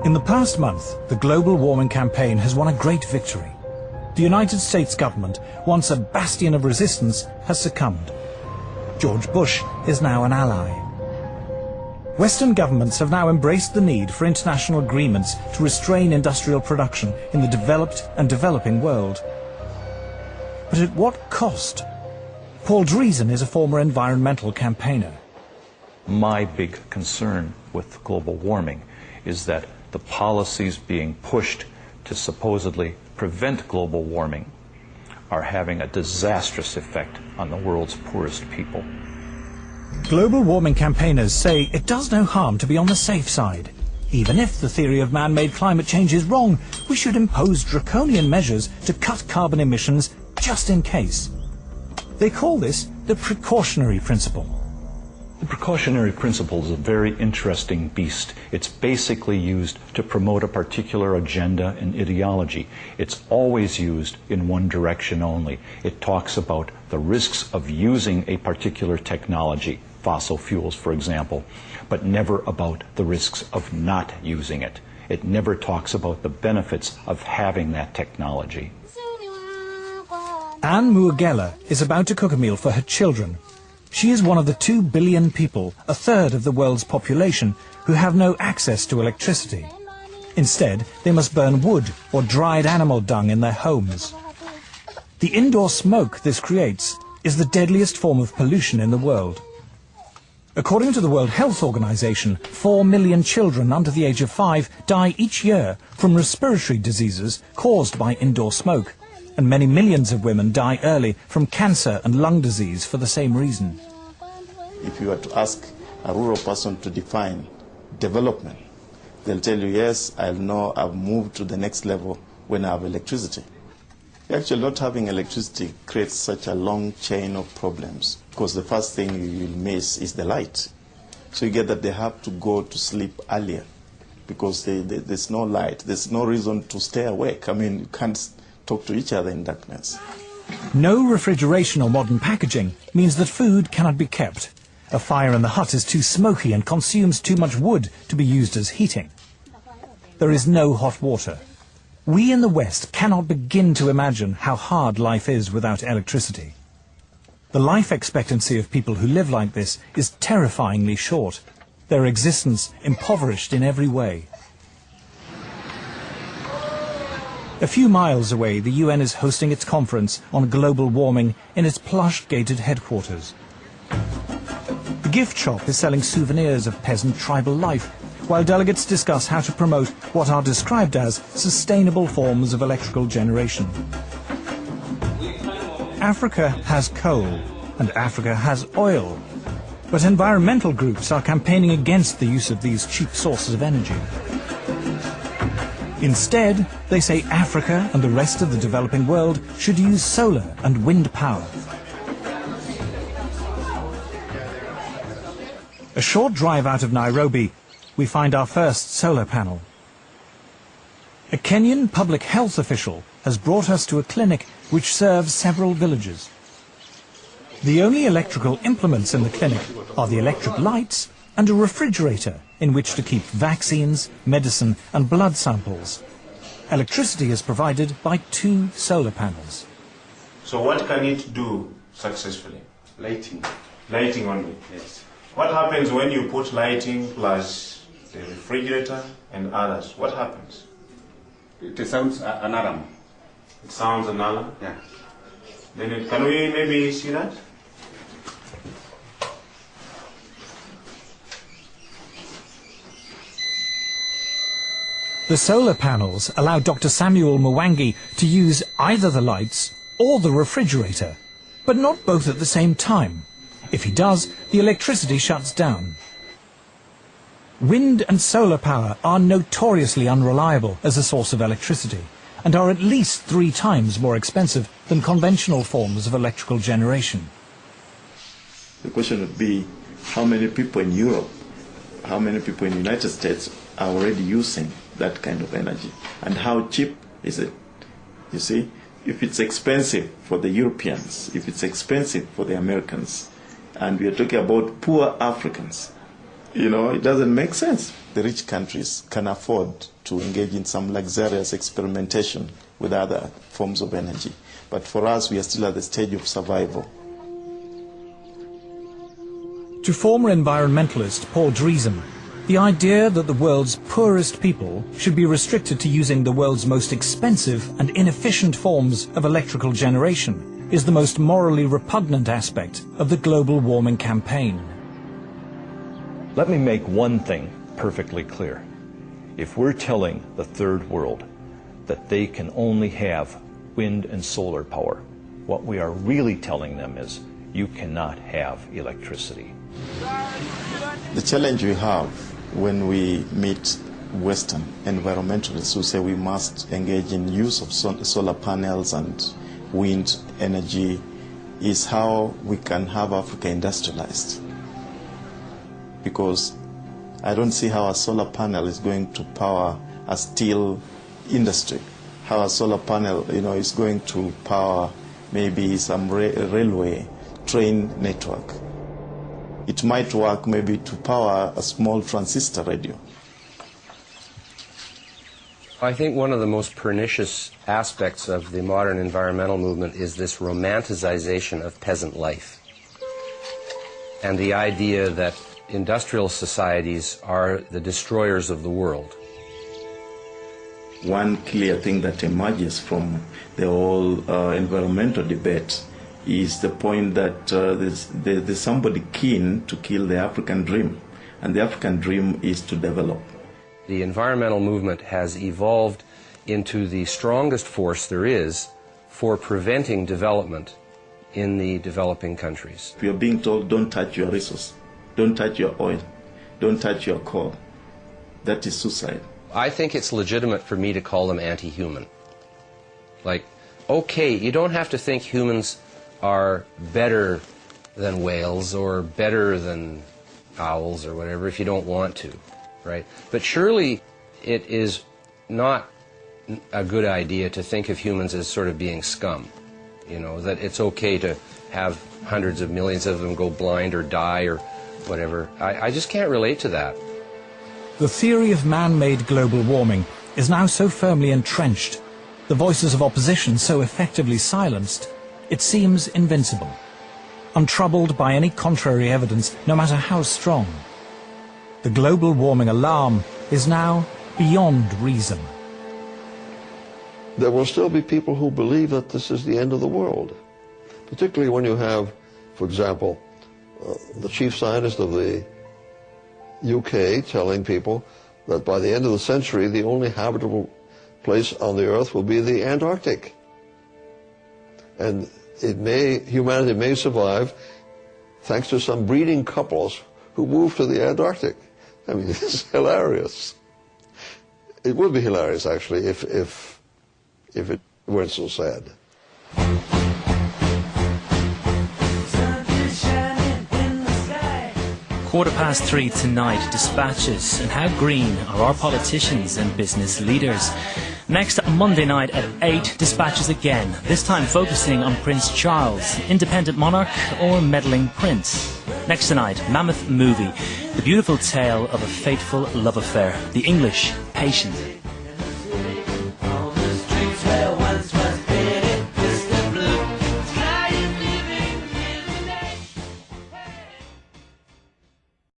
In the past month, the global warming campaign has won a great victory. The United States government, once a bastion of resistance, has succumbed. George Bush is now an ally. Western governments have now embraced the need for international agreements to restrain industrial production in the developed and developing world. But at what cost? Paul Driesen is a former environmental campaigner. My big concern with global warming is that the policies being pushed to supposedly prevent global warming are having a disastrous effect on the world's poorest people. Global warming campaigners say it does no harm to be on the safe side. Even if the theory of man-made climate change is wrong, we should impose draconian measures to cut carbon emissions just in case. They call this the precautionary principle. The precautionary principle is a very interesting beast. It's basically used to promote a particular agenda and ideology. It's always used in one direction only. It talks about the risks of using a particular technology, fossil fuels, for example, but never about the risks of not using it. It never talks about the benefits of having that technology. Anne Muagela is about to cook a meal for her children. She is one of the 2 billion people, a third of the world's population, who have no access to electricity. Instead, they must burn wood or dried animal dung in their homes. The indoor smoke this creates is the deadliest form of pollution in the world. According to the World Health Organization, 4 million children under the age of 5 die each year from respiratory diseases caused by indoor smoke, and many millions of women die early from cancer and lung disease for the same reason. If you were to ask a rural person to define development, they'll tell you, yes, I'll know I've moved to the next level when I have electricity. Actually, not having electricity creates such a long chain of problems, because the first thing you'll miss is the light. So you get that they have to go to sleep earlier, because there's no light. There's no reason to stay awake. I mean, you can't talk to each other in darkness. No refrigeration or modern packaging means that food cannot be kept. A fire in the hut is too smoky and consumes too much wood to be used as heating. There is no hot water. We in the West cannot begin to imagine how hard life is without electricity. The life expectancy of people who live like this is terrifyingly short, their existence impoverished in every way. A few miles away, the UN is hosting its conference on global warming in its plush gated headquarters. The gift shop is selling souvenirs of peasant tribal life, while delegates discuss how to promote what are described as sustainable forms of electrical generation. Africa has coal, and Africa has oil, but environmental groups are campaigning against the use of these cheap sources of energy. Instead, they say Africa and the rest of the developing world should use solar and wind power. A short drive out of Nairobi, we find our first solar panel. A Kenyan public health official has brought us to a clinic which serves several villages. The only electrical implements in the clinic are the electric lights and a refrigerator in which to keep vaccines, medicine and blood samples. Electricity is provided by 2 solar panels. So what can it do successfully? Lighting. Lighting only? Yes. What happens when you put lighting plus the refrigerator and others? What happens? It sounds an alarm. It sounds an alarm? Yeah. Then can we maybe see that? The solar panels allow Dr. Samuel Mwangi to use either the lights or the refrigerator, but not both at the same time. If he does, the electricity shuts down. Wind and solar power are notoriously unreliable as a source of electricity and are at least 3 times more expensive than conventional forms of electrical generation. The question would be, how many people in Europe, how many people in the United States are already using that kind of energy, and how cheap is it? You see, if it's expensive for the Europeans, if it's expensive for the Americans, and we are talking about poor Africans, you know, it doesn't make sense. the rich countries can afford to engage in some luxurious experimentation with other forms of energy. But for us, we are still at the stage of survival. To former environmentalist Paul Driesen, the idea that the world's poorest people should be restricted to using the world's most expensive and inefficient forms of electrical generation is the most morally repugnant aspect of the global warming campaign. Let me make one thing perfectly clear. If we're telling the third world that they can only have wind and solar power, what we are really telling them is you cannot have electricity. The challenge we have when we meet Western environmentalists who say we must engage in use of solar panels and wind energy is how we can have Africa industrialized. Because I don't see how a solar panel is going to power a steel industry, how a solar panel, is going to power maybe some railway train network. It might work maybe to power a small transistor radio. I think one of the most pernicious aspects of the modern environmental movement is this romanticization of peasant life, and the idea that industrial societies are the destroyers of the world. One clear thing that emerges from the whole environmental debate is the point that there's somebody keen to kill the African dream, and the African dream is to develop. The environmental movement has evolved into the strongest force there is for preventing development in the developing countries. If you're being told, don't touch your resource, don't touch your oil, don't touch your coal, that is suicide. I think it's legitimate for me to call them anti-human. Like, okay, you don't have to think humans are better than whales or better than owls or whatever if you don't want to, right? But surely it is not a good idea to think of humans as sort of being scum, that it's okay to have hundreds of millions of them go blind or die or whatever. I just can't relate to that. The theory of man-made global warming is now so firmly entrenched, the voices of opposition so effectively silenced, it seems invincible, untroubled by any contrary evidence, no matter how strong. The global warming alarm is now beyond reason. There will still be people who believe that this is the end of the world, particularly when you have, for example, the chief scientist of the UK telling people that by the end of the century the only habitable place on the earth will be the Antarctic. And humanity may survive thanks to some breeding couples who move to the Antarctic. I mean, it's hilarious. It would be hilarious, actually, if it weren't so sad. 3:15 tonight, dispatches, and how green are our politicians and business leaders. Next, Monday night at 8, dispatches again, this time focusing on Prince Charles, independent monarch or meddling prince. Next tonight, Mammoth Movie, the beautiful tale of a fateful love affair, the English Patient.